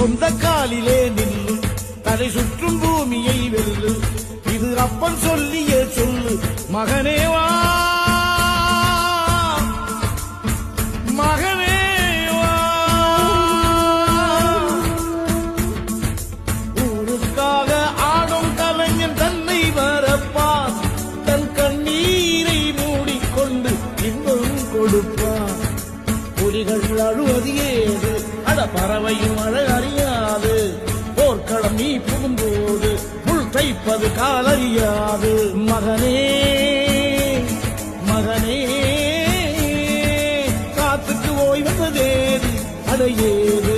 சொந்த காலிலே நில்லு, தலை சுற்றும் பூமியை வெல்லு. இது அப்பன் சொல்லிய சொல்லு. மகனே வா, மகனே வா. ஊருக்காக ஆடும் கலைஞன் தன்னை மறப்பான். தன் கண்ணீரை மூடிக்கொண்டு இன்பம் கொடுப்பான். புலிகள் அழுவது ஏது, அட பறவையும் அழ அறியாது. போர்க்களம் நீ புகும்போது முள் தைப்பது காலறியாது. மகனே மகனே, காத்துக்கு ஓய்வதேது, அடையேது.